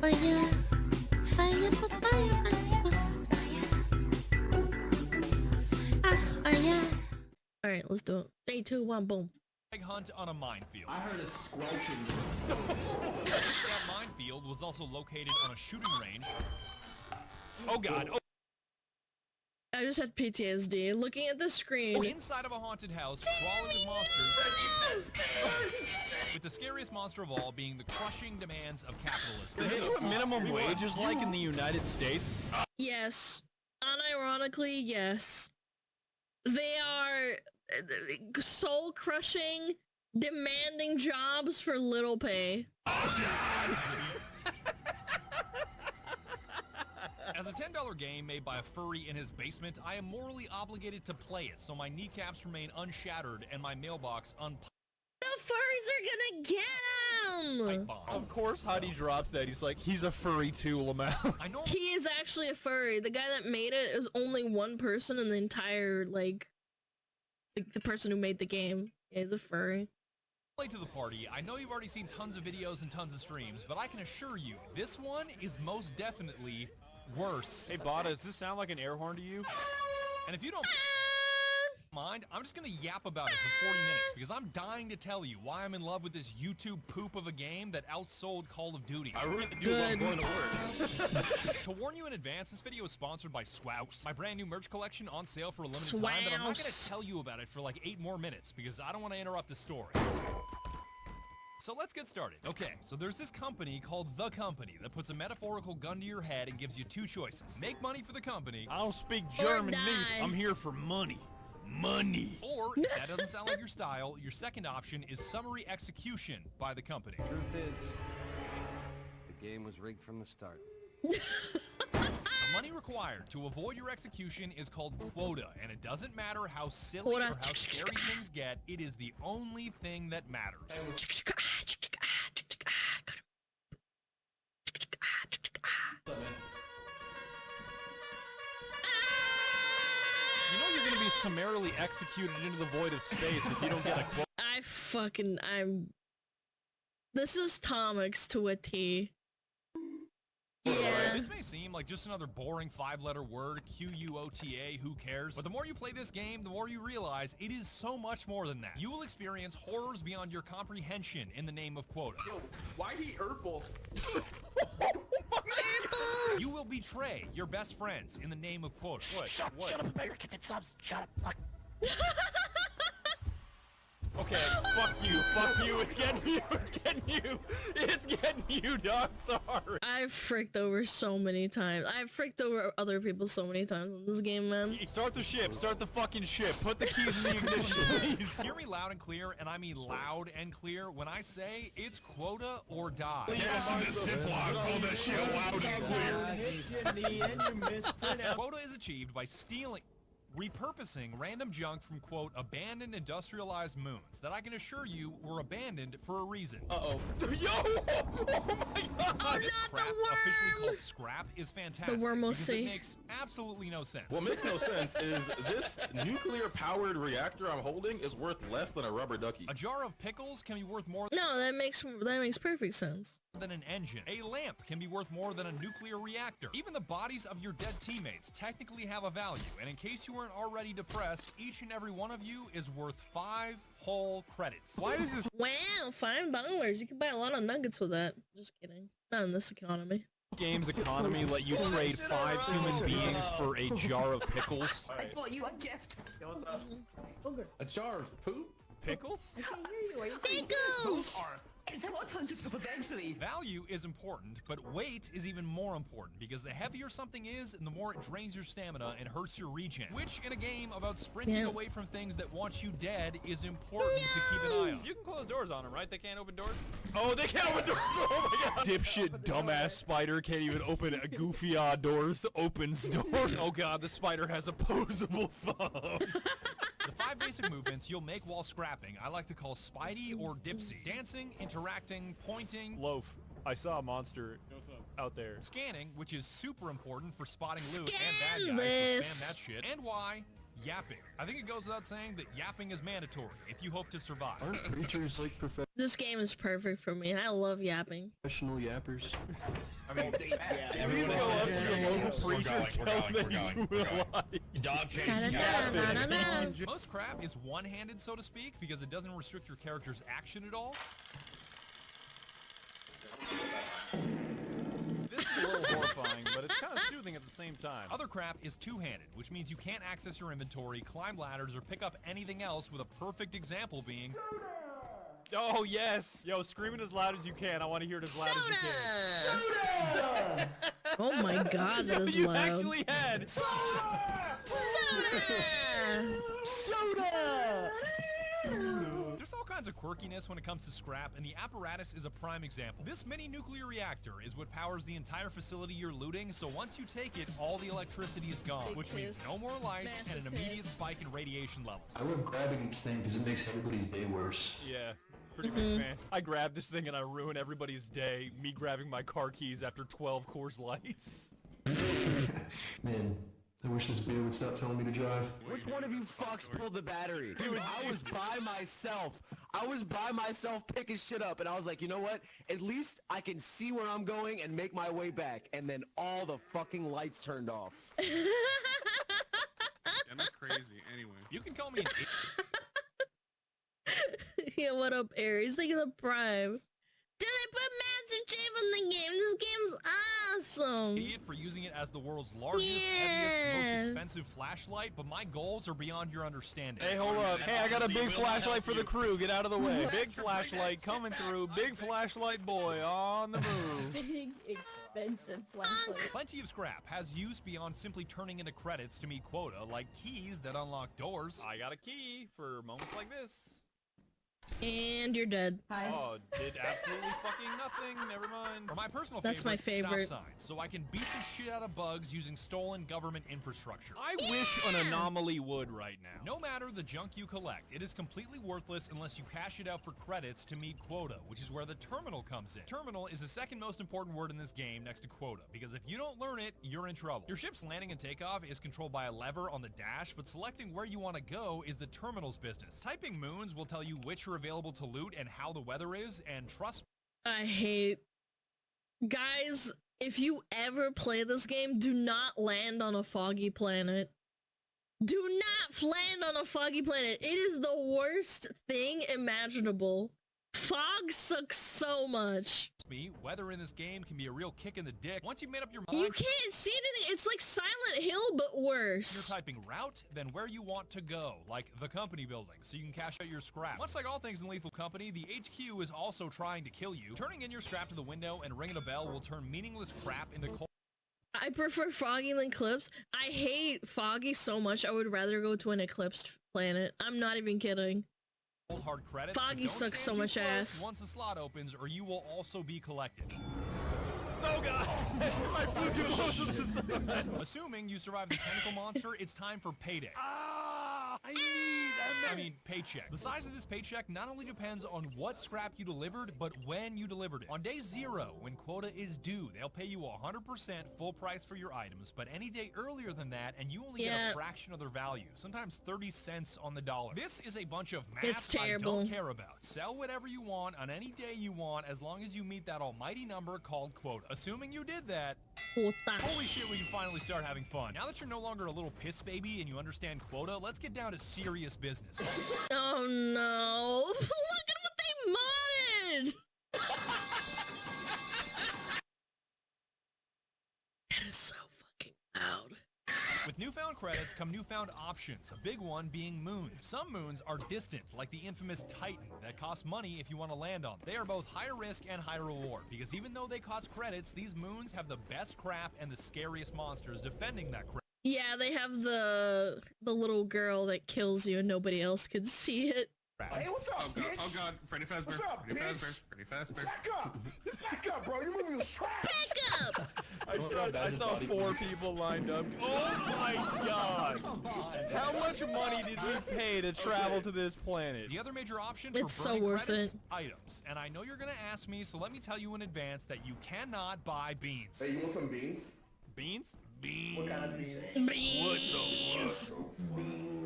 Fire, fire, fire, fire. All right, let's do it. 3, 2, 1, boom. Hunt on a minefield. I heard a squelching. That minefield was also located on a shooting range. Oh god. Oh. I just had PTSD looking at the screen. Inside of a haunted house, crawling with monsters. With the scariest monster of all being the crushing demands of capitalism. Is this what minimum wage is like in the United States? Yes. Unironically, yes. They are soul-crushing, demanding jobs for little pay. As a $10 game made by a furry in his basement, I am morally obligated to play it so my kneecaps remain unshattered and my mailbox The furries are gonna get him! Of course Heidi drops that. He's like, he's a furry too, Lamau. I know He is actually a furry. The guy that made it is only one person in the entire, like the person who made the game is a furry. late to the party. I know you've already seen tons of videos and tons of streams, but I can assure you, this one is most definitely worse. Hey, Bada, does this sound like an air horn to you? And if you don't mind, I'm just gonna yap about it for 40 minutes because I'm dying to tell you why I'm in love with this YouTube poop of a game that outsold Call of Duty. I really do love going to work. To warn you in advance, this video is sponsored by Swouse, my brand new merch collection on sale for a limited time, but I'm not gonna tell you about it for like 8 more minutes because I don't want to interrupt the story. So let's get started. Okay, so there's this company called The Company that puts a metaphorical gun to your head and gives you 2 choices. Make money for the company. I don't speak German neither. I'm here for money. Money. Or, if that doesn't sound like your style, your second option is summary execution by the company. Truth is, the game was rigged from the start. The money required to avoid your execution is called quota, and it doesn't matter how silly or how scary things get, it is the only thing that matters. You know you're gonna be summarily executed into the void of space if you don't get a quote. This is Tomix to a T. Yeah. This may seem like just another boring 5-letter word, Q-U-O-T-A, who cares? But the more you play this game, the more you realize it is so much more than that. You will experience horrors beyond your comprehension in the name of quota. Yo, why he Urkel? You will betray your best friends in the name of quota. Shut up about your kids and subs. Shut up. Okay, fuck you, it's getting you, dog, sorry. I've fricked over so many times. I've fricked over other people so many times in this game, man. Start the ship, start the fucking ship, put the keys in the ignition, please. Hear me loud and clear, and I mean loud and clear, when I say it's quota or die. Yes, in the Ziploc, call that shit loud and clear. Quota is achieved by repurposing random junk from, quote, abandoned industrialized moons that I can assure you were abandoned for a reason. Uh-oh. Yo! Oh my god! This crap, officially called scrap, is fantastic because it makes absolutely no sense. What makes no sense is this nuclear-powered reactor I'm holding is worth less than a rubber ducky. A jar of pickles can be worth more No, that makes perfect sense. than an engine. A lamp can be worth more than a nuclear reactor. Even the bodies of your dead teammates technically have a value, and in case you weren't already depressed, each and every one of you is worth 5 whole credits. Why does this Wow, $5. You can buy a lot of nuggets with that. Just kidding. Not in this economy. game's economy let you trade 5 human beings for a jar of pickles? I bought you a gift. Yo, what's up? A jar of poop? Pickles? I can't hear you. Are you saying Pickles! it's got to turn to poop eventually. Value is important, but weight is even more important because the heavier something is and the more it drains your stamina and hurts your regen, which in a game about sprinting away from things that want you dead is important to keep an eye on. You can close doors on them, right? They can't open doors? Oh, they can't open doors! Oh my god! Dipshit dumbass spider can't even open a goofy doors, opens doors. Oh god, the spider has opposable thumbs. The 5 basic movements you'll make while scrapping I like to call Spidey or Dipsy. Dancing, interacting, pointing, Loaf, I saw a monster out there. scanning, which is super important for spotting loot Scan and bad guys, so this. spam that shit, and Y, Yapping. I think it goes without saying that yapping is mandatory if you hope to survive. Aren't preachers like This game is perfect for me. I love yapping. professional yappers? I mean, please go up to your local preacher, tell them that he's doing a lot. Dog Most crap is one-handed, so to speak, because it doesn't restrict your character's action at all. This is a little horrifying, but it's kind of soothing at the same time. Other crap is two-handed, which means you can't access your inventory, climb ladders, or pick up anything else, with a perfect example being... Oh, yes! Yo, scream it as loud as you can. I want to hear it as loud as you can. Soda! Oh my god, that is You loud. actually had... Soda! There's all kinds of quirkiness when it comes to scrap, and the apparatus is a prime example. This mini nuclear reactor is what powers the entire facility you're looting, so once you take it, all the electricity is gone, which means no more lights and an immediate spike in radiation levels. I love grabbing this thing because it makes everybody's day worse. Yeah, pretty big fan. I grab this thing and I ruin everybody's day, me grabbing my car keys after 12 Coors Lights. Man, I wish this beer would stop telling me to drive. Which one of you fucks pulled the battery? Dude, I was by myself. I was by myself picking shit up, and I was like, you know what? At least I can see where I'm going and make my way back. And then all the fucking lights turned off. Yeah, that's crazy. Anyway. You can call me an Yeah, what up, Aries? Thank you for the prime. Did they put Master Chief in the game? This game's awesome. idiot for using it as the world's largest, heaviest, most expensive flashlight, but my goals are beyond your understanding. Hey, hold up. Hey, I got a big flashlight for the crew. Get out of the way. Big flashlight coming through. Big flashlight boy on the move. Big, expensive flashlight. Plenty of scrap has use beyond simply turning into credits to meet quota, like keys that unlock doors. I got a key for moments like this. And you're dead. Hi. Oh, did absolutely fucking nothing. Never mind. Or my personal That's my favorite. stop signs, so I can beat the shit out of bugs using stolen government infrastructure. I wish an anomaly would right now. No matter the junk you collect, it is completely worthless unless you cash it out for credits to meet quota, which is where the terminal comes in. Terminal is the second most important word in this game next to quota, because if you don't learn it, you're in trouble. Your ship's landing and takeoff is controlled by a lever on the dash, but selecting where you want to go is the terminal's business. Typing moons will tell you which are available to loot and how the weather is, and trust I hate... Guys, if you ever play this game, do not land on a foggy planet. Do not land on a foggy planet. It is the worst thing imaginable. Fog sucks so much. me, weather in this game can be a real kick in the dick. Once you've made up your mind, You can't see anything. It's like Silent Hill, but worse. you're typing route, then where you want to go, like the company building, so you can cash out your scrap. Much like all things in Lethal Company, the HQ is also trying to kill you. Turning in your scrap to the window and ringing a bell will turn meaningless crap into cold. I prefer foggy than eclipse. I hate foggy so much. I would rather go to an eclipsed planet. I'm not even kidding. Hard credits. Foggy Don't sucks stand so too much close ass. Once the slot opens, or you will also be collected. Oh god! I flew too close to the sun! Assuming you survive the tentacle monster, it's time for payday. I mean, paycheck. The size of this paycheck not only depends on what scrap you delivered, but when you delivered it. On day 0, when quota is due, they'll pay you 100% full price for your items, but any day earlier than that, and you only get a fraction of their value, sometimes 30 cents on the dollar. This is a bunch of math It's terrible. I don't care about. Sell whatever you want on any day you want, as long as you meet that almighty number called quota. Assuming you did that, holy shit, we can finally start having fun. Now that you're no longer a little piss baby and you understand quota, let's get down to serious business. Oh no! Look at what they modded! That is so fucking loud. With newfound credits come newfound options, a big one being moons. Some moons are distant, like the infamous Titan, that cost money if you want to land on them. They are both higher risk and higher reward, because even though they cost credits, these moons have the best crap and the scariest monsters defending that crap. Yeah, they have the little girl that kills you and nobody else can see it. Hey, what's up, bitch? Oh god, Freddy Fazbear. What's up, Freddy bitch? Fazbear. Freddy Fazbear. Back up! Back up, bro! You're moving your trash! Back up! I saw 4 people lined up. Oh my god! How much money did we pay to travel to this planet? The other major option for It's so burning worth credits, it. items. And I know you're gonna ask me, so let me tell you in advance that you cannot buy beans. Hey, you want some beans? Beans? Beans. What kind of beans? Beans.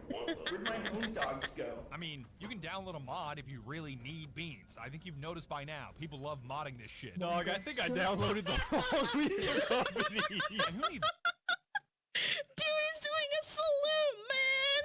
Where'd my moon dogs go? I mean, you can download a mod if you really need beans. I think you've noticed by now, people love modding this shit. Dog, I think I downloaded the wrong media company. And who needs Dude, he's doing a salute, man!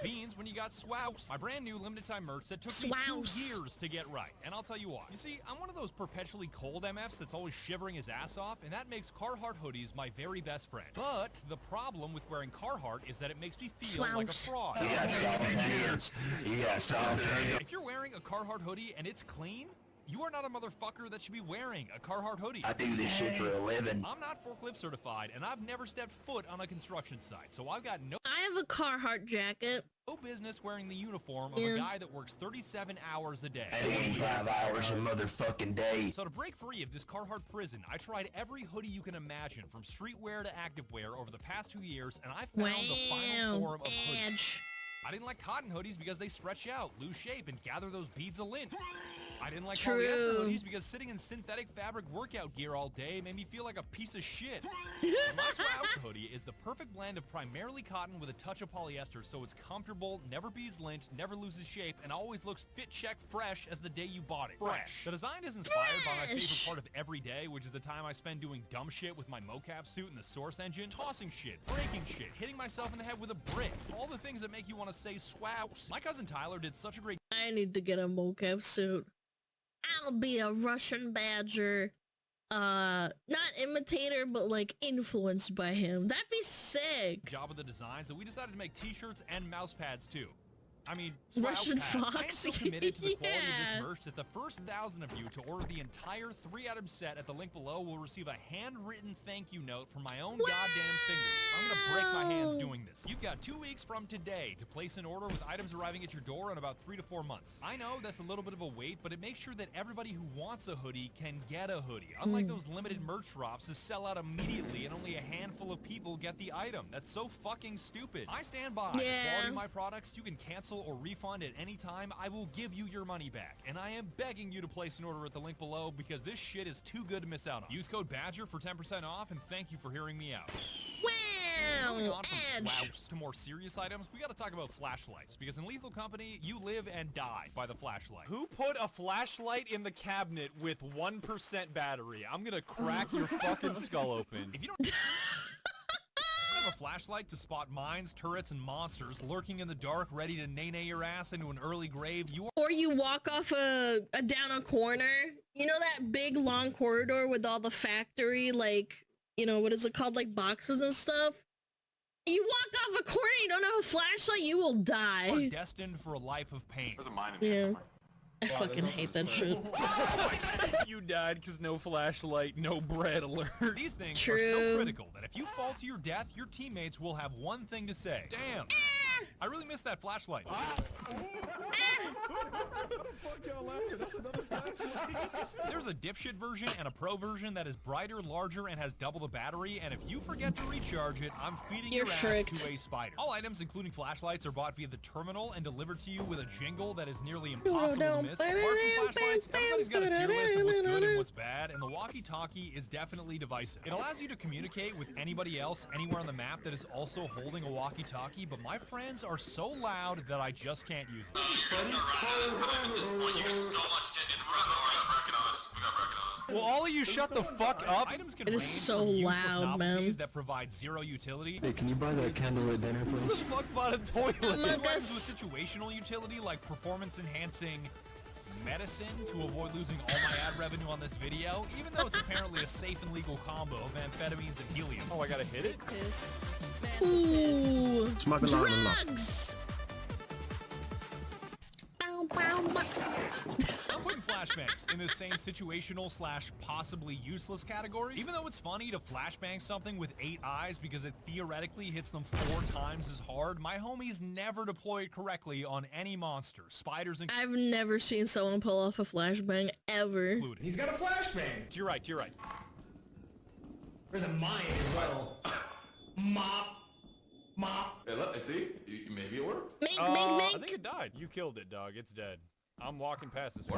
beans when you got Swouse? My brand new limited time merch that took me 2 years to get right. And I'll tell you why. You see, I'm one of those perpetually cold MFs that's always shivering his ass off, and that makes Carhartt hoodies my very best friend. But the problem with wearing Carhartt is that it makes me feel like a fraud. You got soft hands. You got soft hands. If you're wearing a Carhartt hoodie and it's clean, you are not a motherfucker that should be wearing a Carhartt hoodie. I do this shit for a living. I'm not forklift certified, and I've never stepped foot on a construction site, so I've got no I have a Carhartt jacket. business wearing the uniform of a guy that works 37 hours a day. 85 hours a motherfucking day. So to break free of this Carhartt prison, I tried every hoodie you can imagine, from streetwear to activewear, over the past 2 years, and I found the final form of hoodies. I didn't like cotton hoodies because they stretch out, lose shape, and gather those beads of lint. I didn't like polyester hoodies because sitting in synthetic fabric workout gear all day made me feel like a piece of shit. My Swouse hoodie is the perfect blend of primarily cotton with a touch of polyester, so it's comfortable, never beads lint, never loses shape, and always looks fit check fresh as the day you bought it. Fresh. The design is inspired by my favorite part of every day, which is the time I spend doing dumb shit with my mocap suit and the Source engine, tossing shit, breaking shit, hitting myself in the head with a brick, all the things that make you want to say Swouse. My cousin Tyler did such a great I need to get a mocap suit. I'll be a Russian badger. Not imitator, but like influenced by him. That'd be sick. job of the design, so we decided to make t-shirts and mouse pads too. I mean, Russian pads. I am Fox. so committed to the quality of this merch that the first 1,000 of you to order the entire 3-item set at the link below will receive a handwritten thank you note from my own goddamn fingers. I'm gonna break my hands doing this. You've got 2 weeks from today to place an order with items arriving at your door in about 3 to 4 months. I know that's a little bit of a wait, but it makes sure that everybody who wants a hoodie can get a hoodie. Unlike those limited merch drops that sell out immediately and only a handful of people get the item. That's so fucking stupid. I stand by. The quality of my products, you can cancel or refund at any time. I will give you your money back. And I am begging you to place an order at the link below because this shit is too good to miss out on. Use code BADGER for 10% off, and thank you for hearing me out. Moving on from Swouse to more serious items, we gotta talk about flashlights, because in Lethal Company, you live and die by the flashlight. Who put a flashlight in the cabinet with 1% battery? I'm gonna crack your fucking skull open. If you don't have a flashlight to spot mines, turrets, and monsters lurking in the dark, ready to nay-nay your ass into an early grave, you are— Or you walk off down a corner. You know that big long corridor with all the factory, like, you know, what is it called, like boxes and stuff? You walk off a corner, you don't have a flashlight, you will die. are destined for a life of pain. There's a mine in here somewhere. I fucking hate that shit. You died because no flashlight, no bread alert. These things are so critical that if you fall to your death, your teammates will have one thing to say. Damn, I really missed that flashlight. There's a dipshit version and a pro version that is brighter, larger, and has double the battery, and if you forget to recharge it, I'm feeding your ass to a spider. All items, including flashlights, are bought via the terminal and delivered to you with a jingle that is nearly impossible to miss. Apart from flashlights, everybody's got a tier list of what's good and what's bad, and the walkie-talkie is definitely divisive. It allows you to communicate with anybody else anywhere on the map that is also holding a walkie-talkie, but my friends are so loud that I just can't use it. Will all of you shut the fuck up? Items can It is range so from useless loud, man. novelties that provide zero utility. Hey, can you buy that candlelit dinner, Who please? the fuck bought a toilet? Among Items Us. with situational utility like performance-enhancing medicine to avoid losing all my ad revenue on this video, even though it's apparently a safe and legal combo of amphetamines and helium. Oh, I gotta hit it? Piss. Ooh, Smuggle on and lock. drugs! Bow, bow, bow. I'm putting flashbangs in this same situational / possibly useless category. Even though it's funny to flashbang something with 8 eyes because it theoretically hits them 4 times as hard, my homies never deploy it correctly on any monster, spiders I've never seen someone pull off a flashbang ever. included. He's got a flashbang. To your right, to your right. There's a mine as well. Mop. Hey, look, see? Maybe it worked. Mink, mink, I mink. think it died. You killed it, dog. It's dead. I'm walking past this. The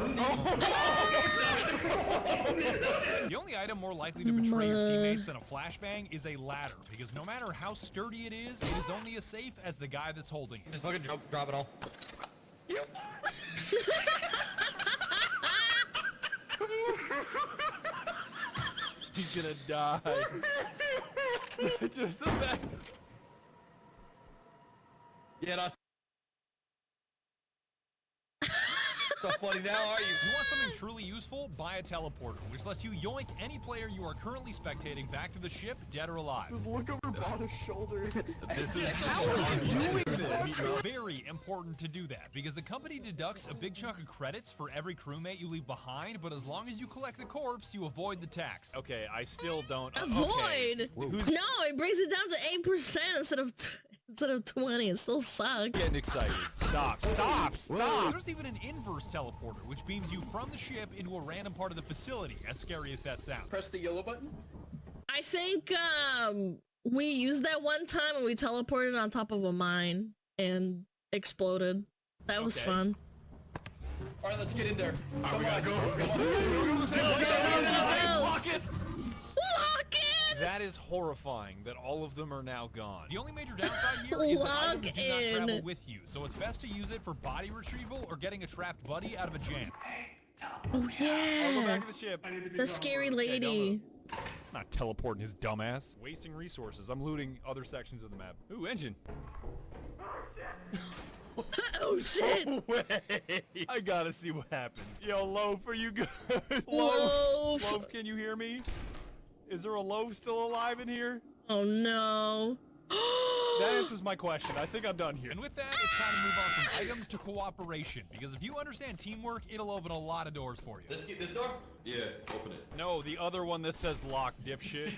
only item more likely to betray your teammates than a flashbang is a ladder, because no matter how sturdy it is only as safe as the guy that's holding it. Just fucking drop it all. He's gonna die. Just the fact. Yeah, that's so funny now, are you? You want something truly useful? Buy a teleporter, which lets you yoink any player you are currently spectating back to the ship, dead or alive. Just look over Bada's shoulders. This is Very important to do that, because the company deducts a big chunk of credits for every crewmate you leave behind, but as long as you collect the corpse, you avoid the tax. Okay, I still don't. Avoid? No, it brings it down to 8% instead of 20. It still sucks. Getting excited. Stop. There's even an inverse teleporter, which beams you from the ship into a random part of the facility, as scary as that sounds. Press the yellow button. I think we used that one time and we teleported on top of a mine and exploded. That was fun. All right, let's get in there. Alright, we gotta go. Lock it. Lock it! That is horrifying that all of them are now gone. The only major downside here is that items do not travel with you, so it's best to use it for body retrieval or getting a trapped buddy out of a jam. Oh yeah! I'll go back to the ship. The scary lady. Not teleporting his dumbass. Wasting resources. I'm looting other sections of the map. Ooh, engine. Oh shit! No way! I gotta see what happened. Yo, Loaf, are you good? Loaf! Loaf, can you hear me? Is there a Loaf still alive in here? Oh no. That answers my question. I think I'm done here. And with that, it's time to move on from items to cooperation, because if you understand teamwork, it'll open a lot of doors for you. This door? Yeah, open it. No, the other one that says lock, dipshit.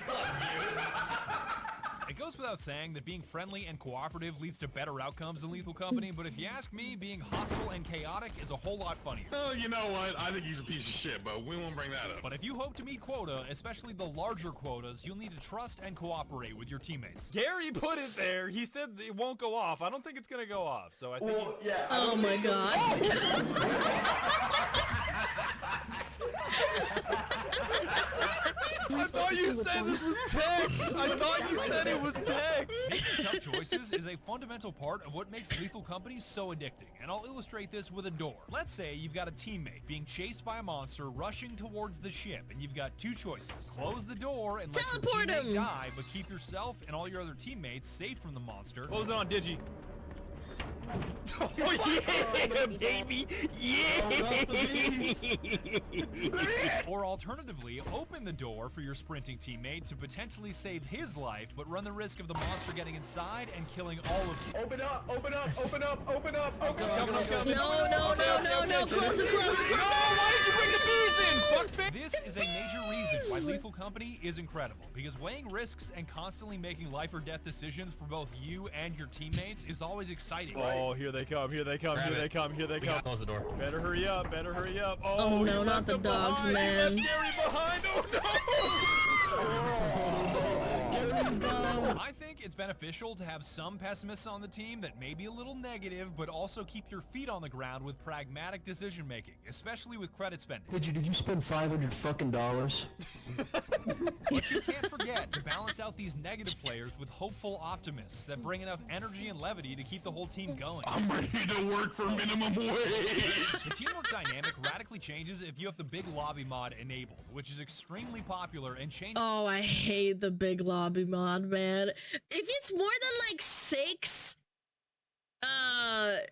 It goes without saying that being friendly and cooperative leads to better outcomes in Lethal Company, but if you ask me, being hostile and chaotic is a whole lot funnier. Oh, you know what? I think he's a piece of shit, but we won't bring that up. But if you hope to meet quota, especially the larger quotas, you'll need to trust and cooperate with your teammates. Gary put it there. He said it won't go off. I don't think it's gonna go off, so I think... yeah. Oh my god. I thought you said this was tech! I thought you said it was tech! Making tough choices is a fundamental part of what makes Lethal Company so addicting, and I'll illustrate this with a door. Let's say you've got a teammate being chased by a monster rushing towards the ship, and you've got two choices. Close the door and let your Teleport teammate him! die, but keep yourself and all your other teammates safe from the monster. Close it on, Digi. Oh yeah, baby! Yeah! Or alternatively, open the door for your sprinting teammate to potentially save his life, but run the risk of the monster getting inside and killing all of you. Open up, open up, open up, open up, open up. No, close it. Why did you bring the bees in? Fuckface! This is a major reason why Lethal Company is incredible, because weighing risks and constantly making life or death decisions for both you and your teammates is always exciting. Oh, here they come, here they come, here they come, here they come. Close the door. Better hurry up, better hurry up. Oh no, you not left the them dogs, behind. man. You left Gary behind. Oh no! I think it's beneficial to have some pessimists on the team that may be a little negative, but also keep your feet on the ground with pragmatic decision making, especially with credit spending. Did you spend $500 fucking dollars? But you can't forget to balance out these negative players with hopeful optimists that bring enough energy and levity to keep the whole team going. I'm ready to work for minimum wage. The teamwork dynamic radically changes if you have the big lobby mod enabled, which is extremely popular and changes. Oh, I hate the big lobby mod, man. If it's more than like six, if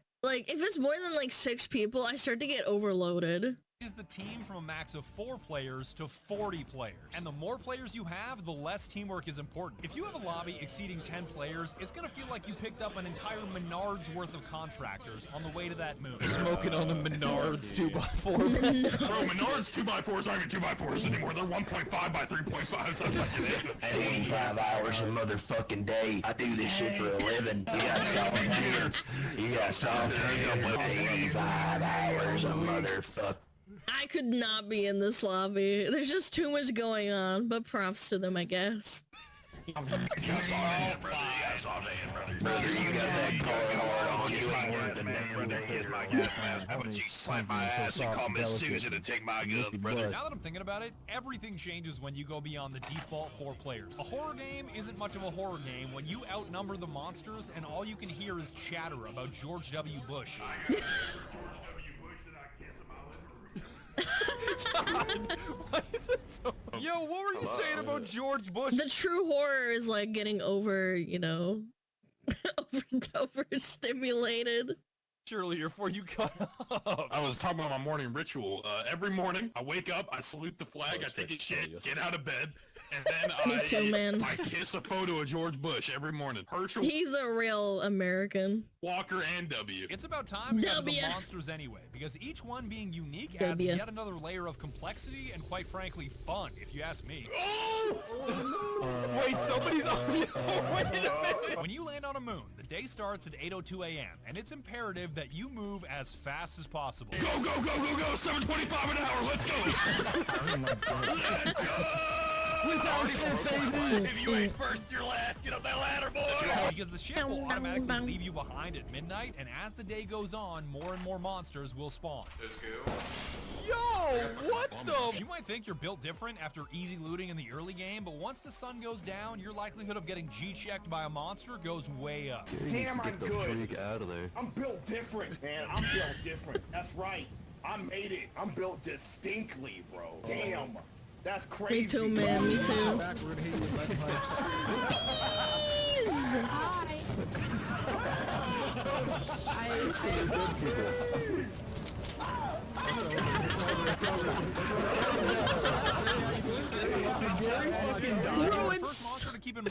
it's more than like 6 people, I start to get overloaded. Is the team from a max of 4 players to 40 players. And the more players you have, the less teamwork is important. If you have a lobby exceeding 10 players, it's gonna feel like you picked up an entire Menards worth of contractors on the way to that moon. Smoking on the Menards 2x4. Bro, Menards 2x4s aren't even 2x4s anymore. They're 1.5 by 3.5s. At 85 hours a motherfucking day. I do this shit for a living. You got soft hands. You got soft hands. 85 hours a motherfucker. I could not be in this lobby. There's just too much going on, but props to them, I guess. Brother, you got that car hard on. You ain't working, man. How about you slap my ass and call Miss Susan and take my guns, brother? Now that I'm thinking about it, everything changes when you go beyond the default 4 players. A horror game isn't much of a horror game when you outnumber the monsters and all you can hear is chatter about George W. Bush. God, why is it so... Yo, what were you saying about George Bush? The true horror is like getting over, you know, overstimulated. Earlier before you cut up. I was talking about my morning ritual. Every morning, I wake up, I salute the flag, I take a shit, get out of bed, and then Me too, man. I kiss a photo of George Bush every morning. Herschel, He's a real American. Walker, and W. It's about time we got to the W. monsters anyway, because each one being unique adds W. yet another layer of complexity and, quite frankly, fun, if you ask me. Wait, somebody's on. Wait a minute. When you land on a moon, the day starts at 8:02 a.m., and it's imperative that you move as fast as possible. Go, go, go, go, go! 725 an hour, let's go! Let's go! Without it, baby! If you ain't first, you're last. Get up that ladder, boy! Because the ship will automatically leave you behind at midnight, and as the day goes on, more and more monsters will spawn. Let's go. Yo, what the? You might think you're built different after easy looting in the early game, but once the sun goes down, your likelihood of getting G-checked by a monster goes way up. Damn, I'm good. Freak out of there. I'm built different, man. I'm built different. That's right. I made it. I'm built distinctly, bro. Damn. That's crazy. Me too, man. Me too.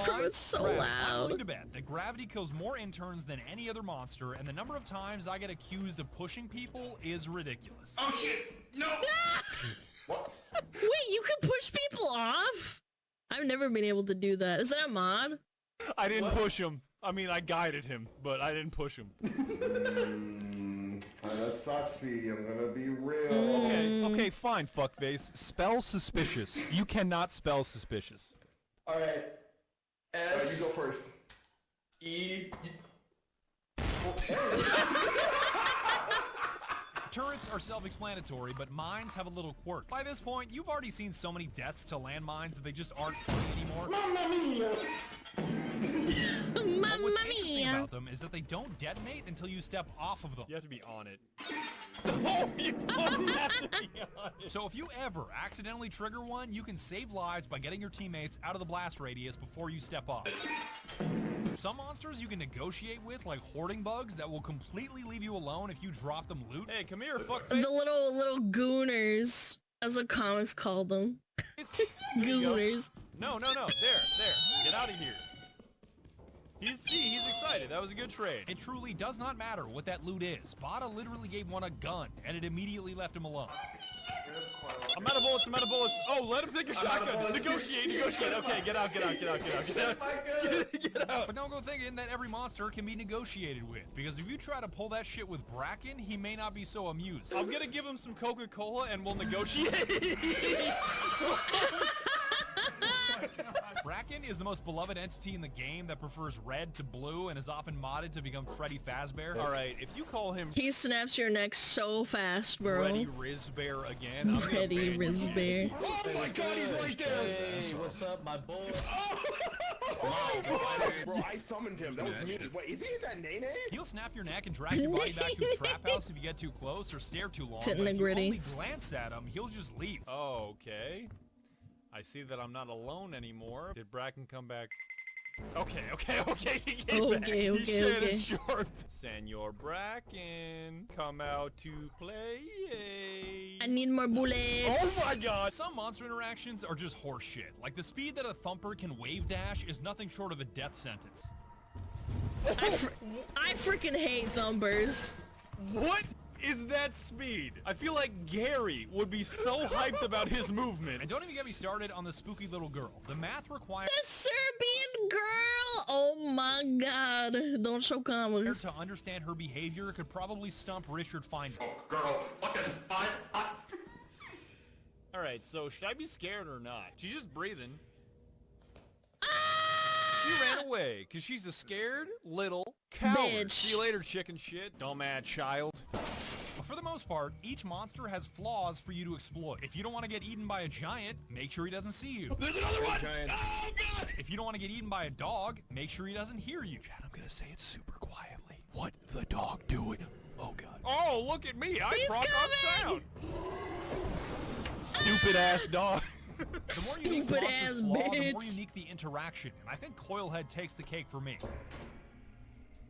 Bro, it's so loud. I'm willing to bet that gravity kills more interns than any other monster, and the number of times I get accused of pushing people is ridiculous. Oh shit! No! Wait, you can push people off? I've never been able to do that. Is that a mod? I didn't push him. I mean, I guided him, but I didn't push him. That's saucy. I'm gonna be real. Okay, fine, fuckface. Spell suspicious. You cannot spell suspicious. All right. S. You go first. E. Turrets are self-explanatory, but mines have a little quirk. By this point, you've already seen so many deaths to landmines that they just aren't funny anymore. Mamma mia! What's interesting about them is that they don't detonate until you step off of them. You have to be on it. Oh, you don't have to be on it. So if you ever accidentally trigger one, you can save lives by getting your teammates out of the blast radius before you step off. Some monsters you can negotiate with, like hoarding bugs, that will completely leave you alone if you drop them loot. Hey, come here, fuckface. The little gooners, as the comics call them. Gooners. No. There. Get out of here. He's excited. That was a good trade. It truly does not matter what that loot is. Bada literally gave one a gun, and it immediately left him alone. I'm out of bullets. Oh, let him take your shotgun. Negotiate. Okay, get out. Get out. But don't go thinking that every monster can be negotiated with, because if you try to pull that shit with Bracken, he may not be so amused. I'm gonna give him some Coca-Cola and we'll negotiate. Bracken is the most beloved entity in the game that prefers red to blue and is often modded to become Freddy Fazbear. Alright, if you call him He snaps your neck so fast, bro. Freddy Rizbear again. Freddy Rizbear. Oh my god, he's right there! Hey, what's up, my boy? Bro, I summoned him. That was me. Wait, is he that Nene? He'll snap your neck and drag your body back to his trap house if you get too close or stare too long. Sit in but the if gritty. you only glance at him, he'll just leave. Oh, okay. I see that I'm not alone anymore. Did Bracken come back? Okay. He came back. Okay. It short. Senor Bracken, come out to play. I need more bullets. Oh my god! Some monster interactions are just horseshit. Like the speed that a thumper can wave dash is nothing short of a death sentence. I freaking hate thumpers. What is that speed? I feel like Gary would be so hyped about his movement. And don't even get me started on the spooky little girl. The math required The Serbian girl! Oh my god. Don't show comics. to understand her behavior could probably stump Richard Finder. Oh, girl, what this? Alright, so should I be scared or not? She's just breathing. She ran away because she's a scared little coward. Bitch. See you later, chicken shit. Dumbass child. But for the most part, each monster has flaws for you to exploit. If you don't want to get eaten by a giant, make sure he doesn't see you. There's another one! Giant. Oh, God! If you don't want to get eaten by a dog, make sure he doesn't hear you. Chad, I'm gonna say it super quietly. What the dog doing? Oh, God. Oh, look at me. I brought up sound. Stupid ass dog. The more unique the monster's flaw, the more unique the interaction. And I think Coilhead takes the cake for me.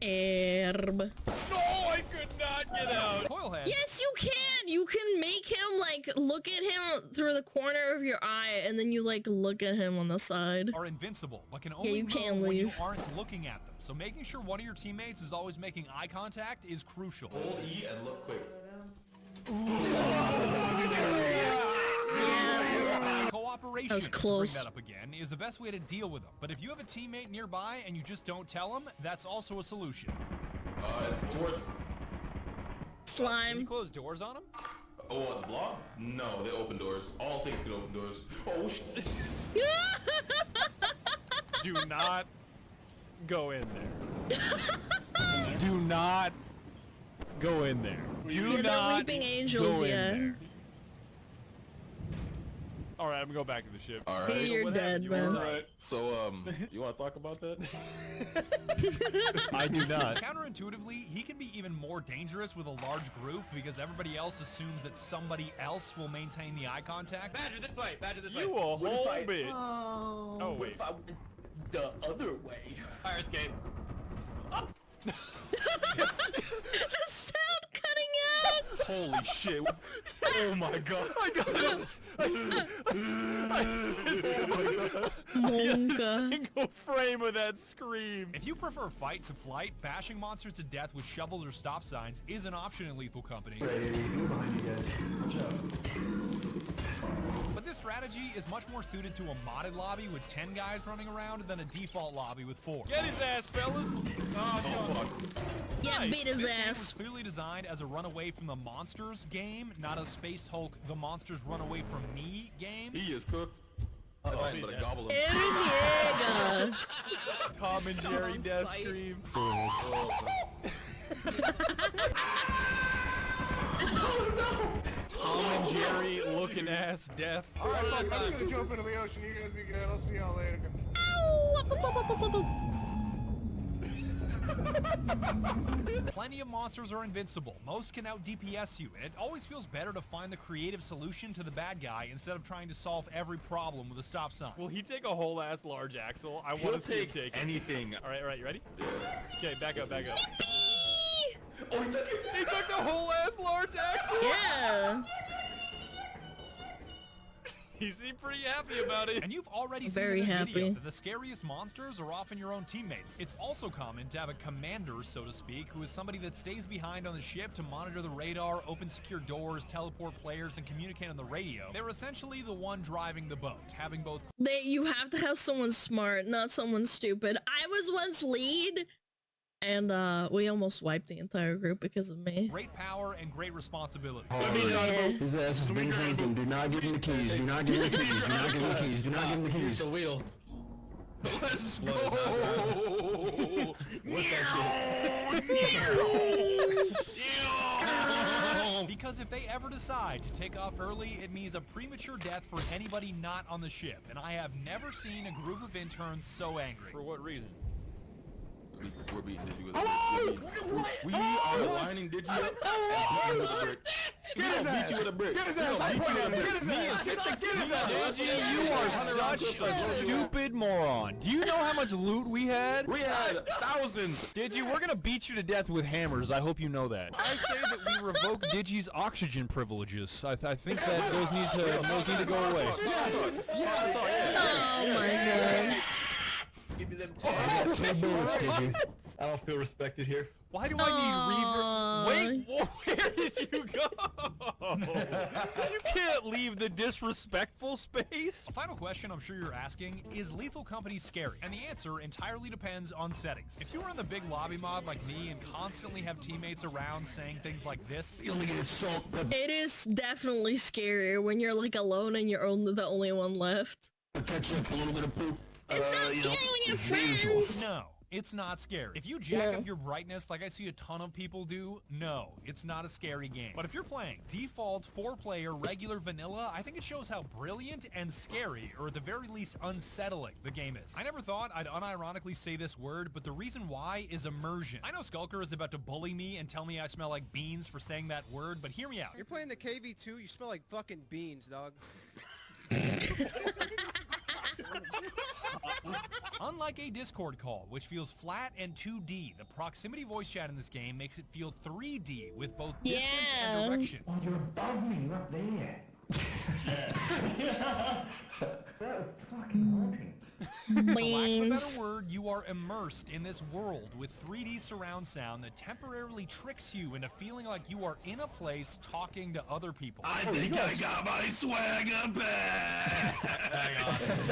Herb. No, I could not get out. Coilhead. Yes, you can. You can make him like look at him through the corner of your eye, and then you like look at him on the side. Are invincible, but can only you move can't when you leave. aren't looking at them. So making sure one of your teammates is always making eye contact is crucial. Hold E and look quick. Cooperation, That was to close. bring that up again, is the best way to deal with them. But if you have a teammate nearby and you just don't tell them, that's also a solution. Towards. Can you Slime. close doors on them? Oh, on the block? No, they open doors. All things can open doors. Oh, shit. Do not go in there. Do not go in there. Do Yeah, they're not weeping angels, go in yeah. there. All right, I'm gonna go back to the ship. All Hey, right. you're dead, man. Alright, so, you want to talk about that? I do not. Counterintuitively, he can be even more dangerous with a large group because everybody else assumes that somebody else will maintain the eye contact. Badger this way. Badger this way. You a whole bitch. Oh. Oh wait. The other way. Fire escape. The sound cutting out. Holy shit. Oh my god. I got this. Monka. Single frame of that scream. If you prefer fight to flight, bashing monsters to death with shovels or stop signs is an option in Lethal Company. Behind you guys. Watch out. But this strategy is much more suited to a modded lobby with 10 guys running around than a default lobby with 4. Get his ass, fellas. Oh, fuck. Yeah, Nice. beat his This game was ass. clearly designed as a run away from the monsters game, not a Space Hulk the monsters run away from me game. He is cooked. But a gobble Eric Tom and Jerry On death site. scream. Tom and Jerry looking ass death. Alright, I'm just gonna jump into the ocean. You guys be good. I'll see y'all later. Plenty of monsters are invincible. Most can out DPS you, and it always feels better to find the creative solution to the bad guy instead of trying to solve every problem with a stop sign. Will he take a whole ass large axle? I want to see him take it. anything. All right, you ready? Okay, back up. Oh, he took it. He took the whole ass large axle. Yeah. He seemed pretty happy about it. And you've already Very seen in the video happy. that the scariest monsters are often your own teammates. It's also common to have a commander, so to speak, who is somebody that stays behind on the ship to monitor the radar, open secure doors, teleport players, and communicate on the radio. They're essentially the one driving the boat, having both You have to have someone smart, not someone stupid. I was once lead, and we almost wiped the entire group because of me. great power and great responsibility. Yeah. His ass has been drinking. Do not give him the keys. Do not give him the keys. Do not give him the keys. Do not give him the keys. The wheel. Let's go. What's that Because if they ever decide to take off early, it means a premature death for anybody not on the ship. And I have never seen a group of interns so angry. For what reason? We're beating Digi with a brick. We are lining Digi up and beating with a brick. Get his ass! Beat you with a brick. Get his ass! Beat you with a brick. Get his ass! Get his ass! Digi, you are such a stupid moron. Do you know how much loot we had? We had thousands. Digi, we're gonna beat you to death with hammers. I hope you know that. I say that we revoke Digi's oxygen privileges. I think that those need to go away. Yes! Oh my god. Give me them I don't feel respected here. Why do I need reverb? Wait, where did you go? You can't leave the disrespectful space. A final question I'm sure you're asking, is Lethal Company scary? And the answer entirely depends on settings. If you are in the big lobby mod like me and constantly have teammates around saying things like this, It is definitely scarier when you're like alone and you're the only one left. Catch up a little bit of poop. It's not scary when you're friends. No, it's not scary. If you jack up your brightness like I see a ton of people do, no, it's not a scary game. But if you're playing default 4-player regular vanilla, I think it shows how brilliant and scary, or at the very least unsettling, the game is. I never thought I'd unironically say this word, but the reason why is immersion. I know Skulker is about to bully me and tell me I smell like beans for saying that word, but hear me out. You're playing the KV2, you smell like fucking beans, dog. Unlike a Discord call, which feels flat and 2D, the proximity voice chat in this game makes it feel 3D with both distance and direction. Oh, you're above me, you're up there. That was fucking haunting. For lack of a better word, you are immersed in this world with 3D surround sound that temporarily tricks you into feeling like you are in a place talking to other people. I think I got my swagger back.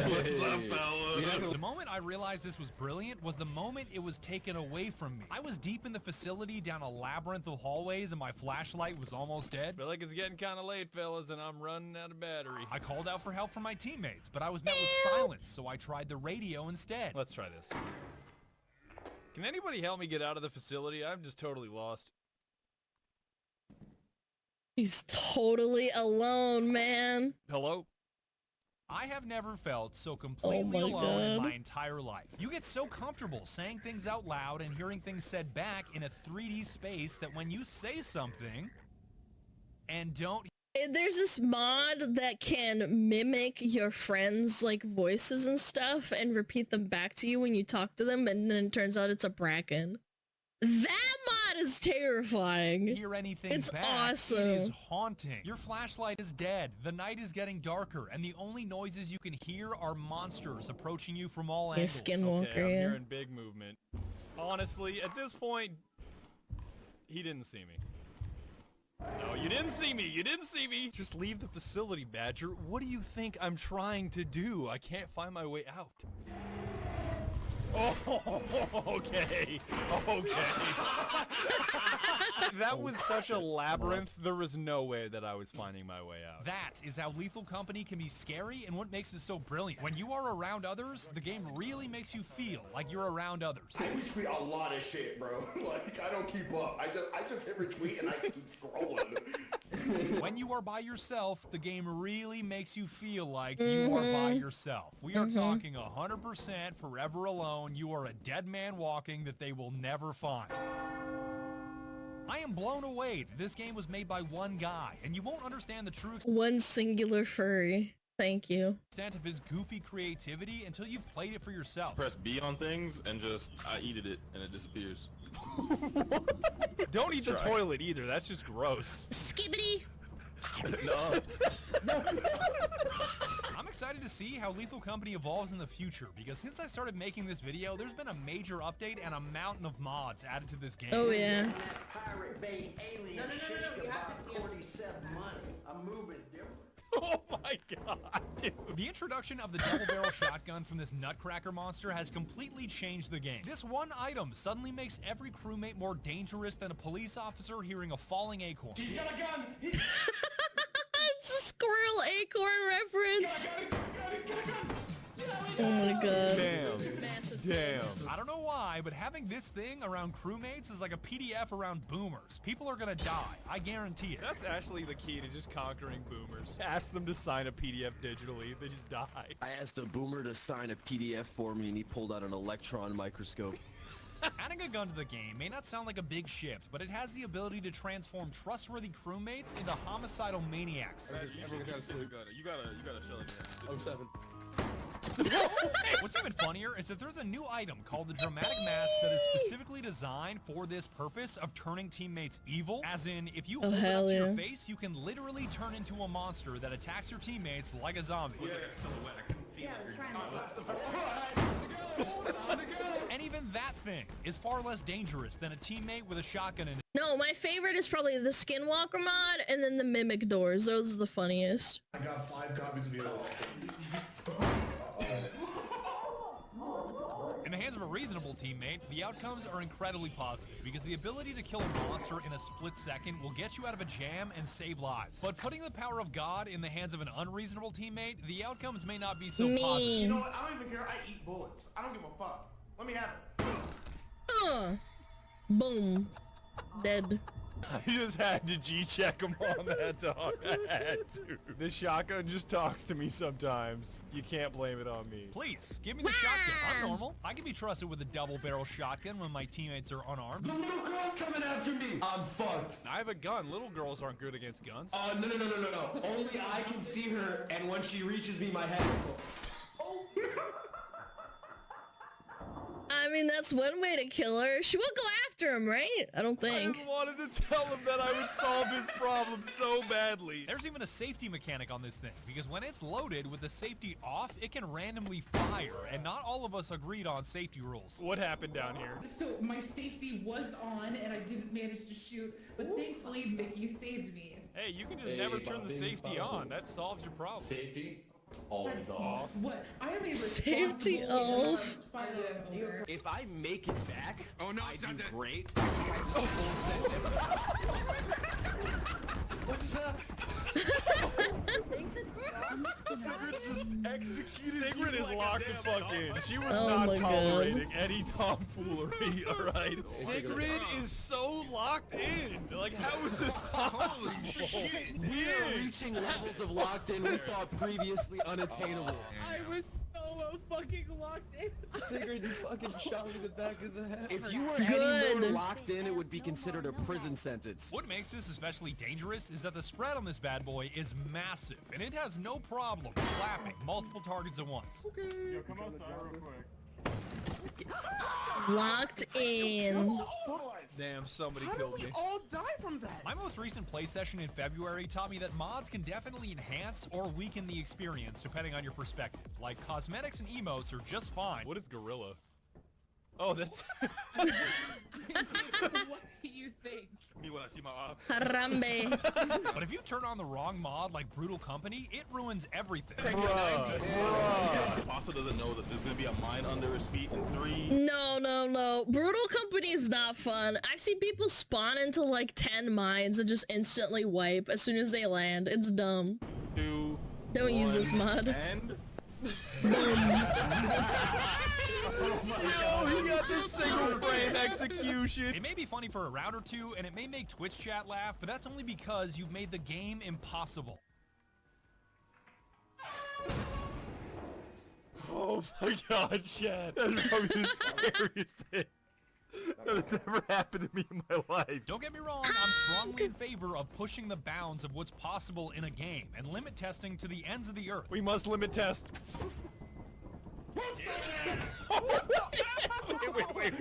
What's up, fellas? The moment I realized this was brilliant was the moment it was taken away from me. I was deep in the facility down a labyrinth of hallways and my flashlight was almost dead. Feel like it's getting kind of late, fellas, and I'm running out of battery. I called out for help from my teammates, but I was met with silence, so I tried the radio instead. Let's try this. Can anybody help me get out of the facility? I'm just totally lost. He's totally alone, man. Hello? I have never felt so completely alone in my entire life. You get so comfortable saying things out loud and hearing things said back in a 3D space that when you say something and don't... There's this mod that can mimic your friends' like voices and stuff and repeat them back to you when you talk to them, and then it turns out it's a Bracken. That mod is terrifying. Hear anything it's back, awesome. It is haunting. Your flashlight is dead. The night is getting darker, and the only noises you can hear are monsters approaching you from all angles. Skinwalker, okay, I'm hearing big movement. Honestly, at this point, he didn't see me. No, you didn't see me! You didn't see me! Just leave the facility, Badger. What do you think I'm trying to do? I can't find my way out. Oh, okay. Okay. That was such a labyrinth, there was no way that I was finding my way out. That is how Lethal Company can be scary and what makes it so brilliant. When you are around others, the game really makes you feel like you're around others. I retweet a lot of shit, bro. Like, I don't keep up. I just hit retweet and I keep scrolling. When you are by yourself, the game really makes you feel like you are by yourself. We are talking 100% forever alone. You are a dead man walking that they will never find. I am blown away that this game was made by one guy, and you won't understand the true one singular furry. Thank you. extent of his goofy creativity until you've played it for yourself. Press B on things and just, I eated it and it disappears. Don't eat the toilet either, that's just gross. Skibbity! No. I'm excited to see how Lethal Company evolves in the future, because since I started making this video, there's been a major update and a mountain of mods added to this game. Oh yeah. Pirate Bay alien shit about 47 money. I'm moving different. Oh my god, dude. The introduction of the double barrel shotgun from this nutcracker monster has completely changed the game. This one item suddenly makes every crewmate more dangerous than a police officer hearing a falling acorn. He's got a gun! It's a squirrel acorn reference. Oh my god. Damn. I don't know why, but having this thing around crewmates is like a PDF around boomers. People are gonna die. I guarantee it. That's actually the key to just conquering boomers. Ask them to sign a PDF digitally, they just die. I asked a boomer to sign a PDF for me and he pulled out an electron microscope. Adding a gun to the game may not sound like a big shift, but it has the ability to transform trustworthy crewmates into homicidal maniacs. Everyone's gotta salute. You gotta show it. 07. What's even funnier is that there's a new item called the Dramatic Mask that is specifically designed for this purpose of turning teammates evil. As in, if you hold it up to your face, you can literally turn into a monster that attacks your teammates like a zombie. And even that thing is far less dangerous than a teammate with a shotgun in it. No, my favorite is probably the Skinwalker mod and then the Mimic Doors. Those are the funniest. I got 5 copies of the In the hands of a reasonable teammate, the outcomes are incredibly positive because the ability to kill a monster in a split second will get you out of a jam and save lives. But putting the power of God in the hands of an unreasonable teammate, the outcomes may not be so positive. You know what? I don't even care. I eat bullets. I don't give a fuck. Let me have it. Boom. Dead. I just had to G-check him on that dog. I had to. This shotgun just talks to me sometimes. You can't blame it on me. Please, give me the shotgun. I'm normal. I can be trusted with a double-barrel shotgun when my teammates are unarmed. Little girl coming after me. I'm fucked. I have a gun. Little girls aren't good against guns. No. Only I can see her, and when she reaches me, my head is full. I mean, that's one way to kill her. She won't go after him, right? I don't think. I just wanted to tell him that I would solve his problem so badly. There's even a safety mechanic on this thing, because when it's loaded with the safety off, it can randomly fire, and not all of us agreed on safety rules. What happened down here? So my safety was on, and I didn't manage to shoot, but thankfully Mickey saved me. Hey, you can just never turn the safety on. That solves your problem. Safety? Always off. What? I am a Safety off. If I make it back, I do great. What just happened? Sigrid is locked the fuck in. She was not tolerating any tomfoolery, alright? Sigrid is so locked in. Like, how is this possible? We are reaching levels of locked in we thought previously unattainable. I was so fucking locked in. Sigrid, you fucking shot me in the back of the head. If you were any more locked in, it would be considered a prison sentence. What makes this especially dangerous is that the spread on this bad boy is massive, and it has no problem slapping multiple targets at once. Okay. Yo, come outside real quick. Locked in. Damn, somebody killed me. How did we all die from that? My most recent play session in February taught me that mods can definitely enhance or weaken the experience depending on your perspective. Like, cosmetics and emotes are just fine. What is gorilla? Oh, that's... What do you think? Me when I see my ops. Harambe. But if you turn on the wrong mod like Brutal Company, it ruins everything. Pasta doesn't know that there's gonna be a mine under his feet in 3. No. Brutal Company is not fun. I've seen people spawn into like 10 mines and just instantly wipe as soon as they land. It's dumb. 2. Don't use this mod. And... Oh, he got this single frame execution. It may be funny for a round or two, and it may make Twitch chat laugh, but that's only because you've made the game impossible. Oh my god, Chad. That's probably the scariest thing that has ever happened to me in my life. Don't get me wrong, I'm strongly in favor of pushing the bounds of what's possible in a game and limit testing to the ends of the earth. We must limit test. Wait.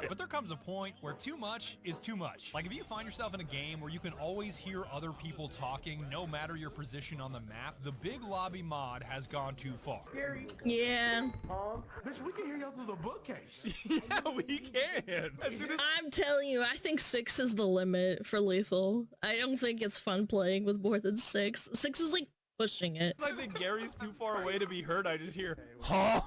But there comes a point where too much is too much. Like if you find yourself in a game where you can always hear other people talking no matter your position on the map, the big lobby mod has gone too far. Yeah. Bitch, we can hear y'all through the bookcase. Yeah, we can. I'm telling you, I think 6 is the limit for lethal. I don't think it's fun playing with more than 6. 6 is like pushing it. I think Gary's too far away to be heard. I just hear, huh?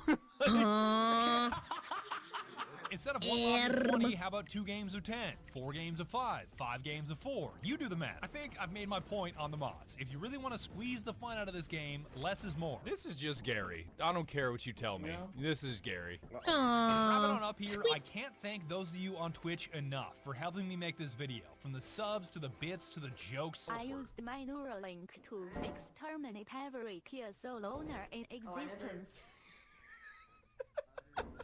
Instead of 1 round of 20, how about 2 games of 10, 4 games of 5, 5 games of 4? You do the math. I think I've made my point on the mods. If you really want to squeeze the fun out of this game, less is more. This is just Gary. I don't care what you tell me. This is Gary. Wrapping on up here, I can't thank those of you on Twitch enough for helping me make this video. From the subs to the bits to the jokes. I used my Neuralink to exterminate every Kia Soul owner in existence.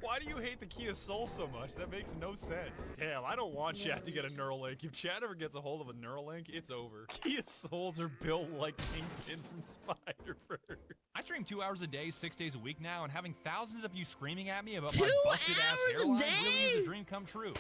Why do you hate the Kia Soul so much? That makes no sense. Damn, I don't want Chad to get a Neuralink. If Chad ever gets a hold of a Neuralink, it's over. Kia Souls are built like Kingpin from Spider-Verse. I stream 2 hours a day, 6 days a week now, and having thousands of you screaming at me about 2 my busted-ass hairline really is a dream come true.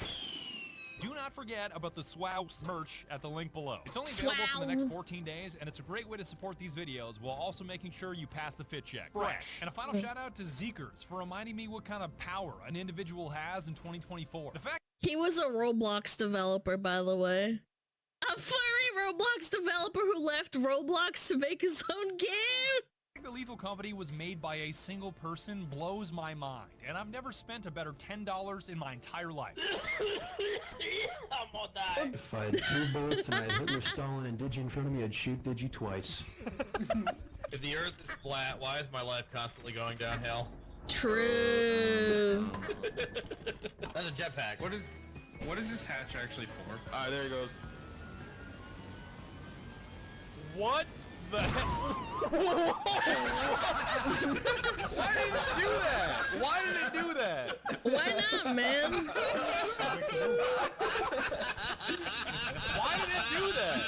Do not forget about the SWOW merch at the link below. It's only available for the next 14 days, and it's a great way to support these videos while also making sure you pass the fit check. Fresh. And a final shout out to Zeekers for reminding me what kind of power an individual has in 2024. The fact he was a Roblox developer, by the way. A furry Roblox developer who left Roblox to make his own game. The Lethal Company was made by a single person blows my mind, and I've never spent a better $10 in my entire life. I'm gonna die. If I had 2 bullets and I had Hitler, Stalin, and Digi in front of me, I'd shoot Digi twice. If the Earth is flat, why is my life constantly going downhill? True. That's a jetpack. What is this hatch actually for? Alright, there it goes. What the hell? Why did it do that? Why did it do that? Why not, man? Why did it do that?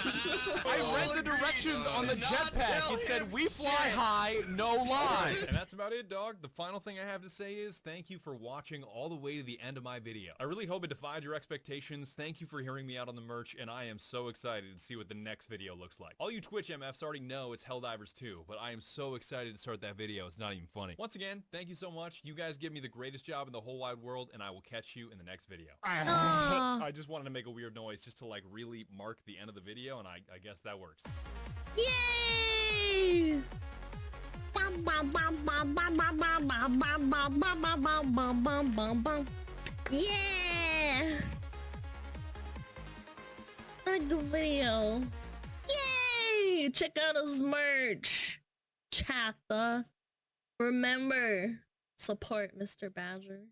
I read the directions on the jetpack. It said, we fly high, no line. And that's about it, dog. The final thing I have to say is thank you for watching all the way to the end of my video. I really hope it defied your expectations. Thank you for hearing me out on the merch, and I am so excited to see what the next video looks like. All you Twitch MFs already know it's Helldivers 2, but I am so excited to start that video. It's not even funny. Once again, thank you so much. You guys give me the greatest job in the whole wide world, and I will catch you in the next video. I just wanted to make a weird noise just to like really mark the end of the video, and I guess that works. Yay! Yeah! Like the video. Yay! Check out his merch. Chatta. Remember, support Mr. Badger.